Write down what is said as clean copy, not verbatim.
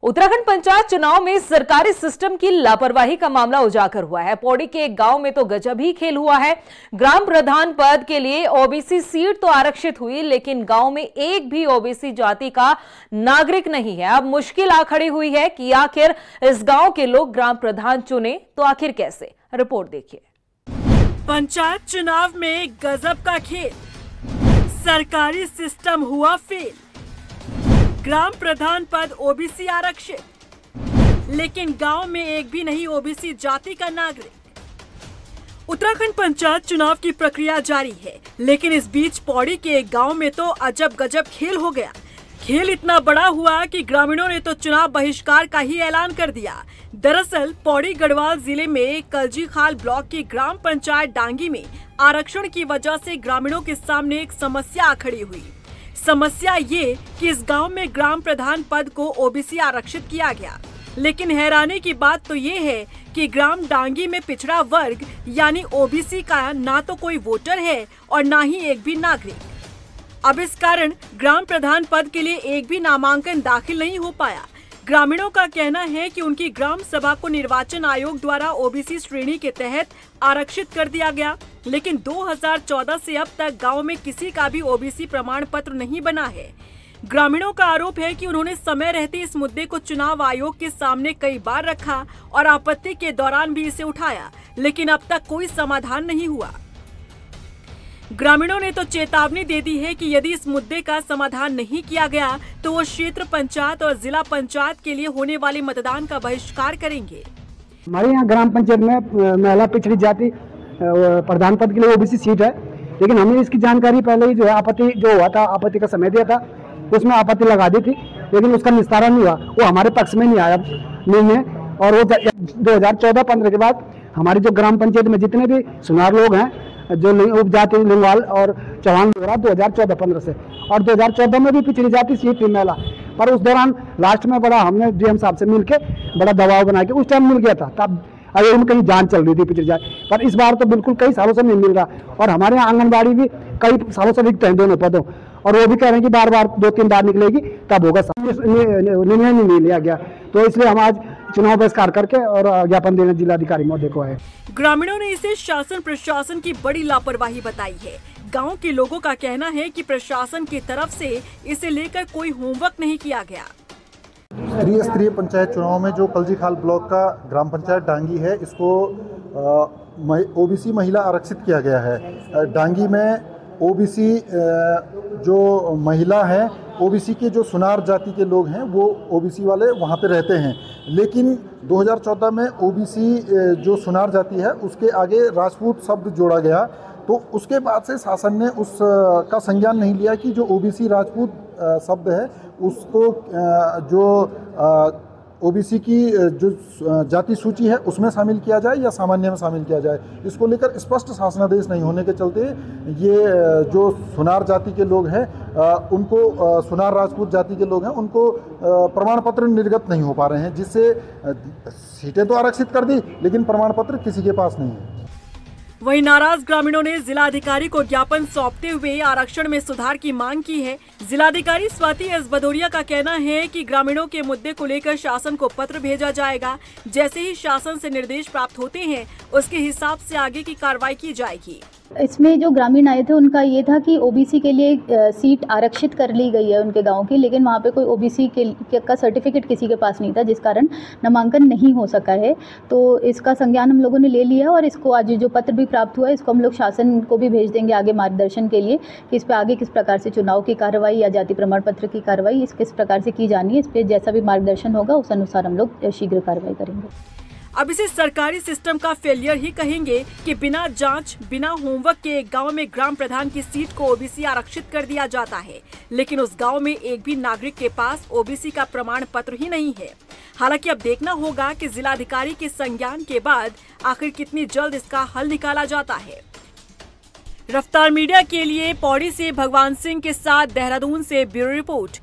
उत्तराखंड पंचायत चुनाव में सरकारी सिस्टम की लापरवाही का मामला उजागर हुआ है। पौड़ी के एक गांव में तो गजब ही खेल हुआ है। ग्राम प्रधान पद के लिए ओबीसी सीट तो आरक्षित हुई, लेकिन गांव में एक भी ओबीसी जाति का नागरिक नहीं है। अब मुश्किल आ खड़ी हुई है कि आखिर इस गांव के लोग ग्राम प्रधान चुने तो आखिर कैसे। रिपोर्ट देखिए। पंचायत चुनाव में गजब का खेल, सरकारी सिस्टम हुआ फेल। ग्राम प्रधान पद ओबीसी आरक्षित, लेकिन गांव में एक भी नहीं ओबीसी जाति का नागरिक। उत्तराखंड पंचायत चुनाव की प्रक्रिया जारी है, लेकिन इस बीच पौड़ी के एक गांव में तो अजब गजब खेल हो गया। खेल इतना बड़ा हुआ कि ग्रामीणों ने तो चुनाव बहिष्कार का ही ऐलान कर दिया। दरअसल पौड़ी गढ़वाल जिले में कलजीखाल ब्लॉक की ग्राम पंचायत डांगी में आरक्षण की वजह से ग्रामीणों के सामने एक समस्या आ खड़ी हुई। समस्या ये कि इस गांव में ग्राम प्रधान पद को ओबीसी आरक्षित किया गया, लेकिन हैरानी की बात तो ये है कि ग्राम डांगी में पिछड़ा वर्ग यानी ओबीसी का ना तो कोई वोटर है और ना ही एक भी नागरिक। अब इस कारण ग्राम प्रधान पद के लिए एक भी नामांकन दाखिल नहीं हो पाया। ग्रामीणों का कहना है कि उनकी ग्राम सभा को निर्वाचन आयोग द्वारा ओबीसी श्रेणी के तहत आरक्षित कर दिया गया, लेकिन 2014 से अब तक गांव में किसी का भी ओबीसी प्रमाण पत्र नहीं बना है। ग्रामीणों का आरोप है कि उन्होंने समय रहते इस मुद्दे को चुनाव आयोग के सामने कई बार रखा और आपत्ति के दौरान भी इसे उठाया, लेकिन अब तक कोई समाधान नहीं हुआ। ग्रामीणों ने तो चेतावनी दे दी है कि यदि इस मुद्दे का समाधान नहीं किया गया तो वो क्षेत्र पंचायत और जिला पंचायत के लिए होने वाले मतदान का बहिष्कार करेंगे। हमारे यहाँ ग्राम पंचायत में महिला पिछड़ी जाति प्रधान पद के लिए ओबीसी सीट है, लेकिन हमने इसकी जानकारी पहले ही जो है आपत्ति जो हुआ था, आपत्ति का समय दिया था, उसमें आपत्ति लगा दी थी, लेकिन उसका निस्तारण नहीं हुआ। वो हमारे पक्ष में नहीं आया निर्णय। और वो 2014-15 के बाद हमारी जो ग्राम पंचायत में जितने भी सुनार लोग हैं, जो उपजाति लिंगवाल और चौहान हो रहा 2014-15 से, और 2014 में भी पिछड़ी जाति सीट थी महिला, पर उस दौरान लास्ट में बड़ा हमने डीएम साहब से मिलके बड़ा दबाव बना के उस टाइम मिल गया था। तब आयोग में कहीं जांच चल रही थी पिछड़ी जाति, पर इस बार तो बिल्कुल कई सालों से नहीं मिल रहा। और हमारे यहाँ आंगनबाड़ी भी कई सालों से रिक्त हैं दोनों पदों, और वो भी कह रहे हैं कि बार बार 2-3 बार निकलेगी तब होगा। निर्णय नहीं लिया गया, तो इसलिए हम आज चुनाव बहिष्कार करके और ज्ञापन देने जिलाधिकारी महोदय को आए। ग्रामीणों ने इसे शासन प्रशासन की बड़ी लापरवाही बताई है। गांव के लोगों का कहना है कि प्रशासन की तरफ से इसे लेकर कोई होमवर्क नहीं किया गया। स्तरीय पंचायत चुनाव में जो कलजीखाल ब्लॉक का ग्राम पंचायत डांगी है, इसको ओबीसी महिला आरक्षित किया गया है। डांगी में ओबीसी जो महिला है, ओबीसी के जो सुनार जाति के लोग हैं वो ओबीसी वाले वहाँ पे रहते हैं, लेकिन 2014 में ओबीसी जो सुनार जाति है उसके आगे राजपूत शब्द जोड़ा गया, तो उसके बाद से शासन ने उस का संज्ञान नहीं लिया कि जो ओबीसी राजपूत शब्द है उसको जो ओबीसी की जो जाति सूची है उसमें शामिल किया जाए या सामान्य में शामिल किया जाए। इसको लेकर स्पष्ट शासनादेश नहीं होने के चलते ये जो सुनार जाति के लोग हैं उनको, सुनार राजपूत जाति के लोग हैं उनको प्रमाण पत्र निर्गत नहीं हो पा रहे हैं, जिससे सीटें तो आरक्षित कर दी लेकिन प्रमाण पत्र किसी के पास नहीं है। वहीं नाराज ग्रामीणों ने जिलाधिकारी को ज्ञापन सौंपते हुए आरक्षण में सुधार की मांग की है। जिलाधिकारी स्वाति एस भदौरिया का कहना है कि ग्रामीणों के मुद्दे को लेकर शासन को पत्र भेजा जाएगा। जैसे ही शासन से निर्देश प्राप्त होते हैं उसके हिसाब से आगे की कार्रवाई की जाएगी। इसमें जो ग्रामीण आए थे उनका ये था कि ओबीसी के लिए सीट आरक्षित कर ली गई है उनके गांव की, लेकिन वहाँ पे कोई ओबीसी का सर्टिफिकेट किसी के पास नहीं था, जिस कारण नामांकन नहीं हो सका है। तो इसका संज्ञान हम लोगों ने ले लिया और इसको आज जो पत्र भी प्राप्त हुआ है इसको हम लोग शासन को भी भेज देंगे आगे मार्गदर्शन के लिए कि इस पर आगे किस प्रकार से चुनाव की कार्रवाई या जाति प्रमाण पत्र की कार्रवाई किस प्रकार से की जानी है। इस पर जैसा भी मार्गदर्शन होगा उस अनुसार हम लोग शीघ्र कार्रवाई करेंगे। अब इसे सरकारी सिस्टम का फेलियर ही कहेंगे कि बिना जांच, बिना होमवर्क के एक गांव में ग्राम प्रधान की सीट को ओबीसी आरक्षित कर दिया जाता है, लेकिन उस गांव में एक भी नागरिक के पास ओबीसी का प्रमाण पत्र ही नहीं है। हालांकि अब देखना होगा कि जिलाधिकारी के संज्ञान के बाद आखिर कितनी जल्द इसका हल निकाला जाता है। रफ्तार मीडिया के लिए पौड़ी से भगवान सिंह के साथ देहरादून से ब्यूरो रिपोर्ट।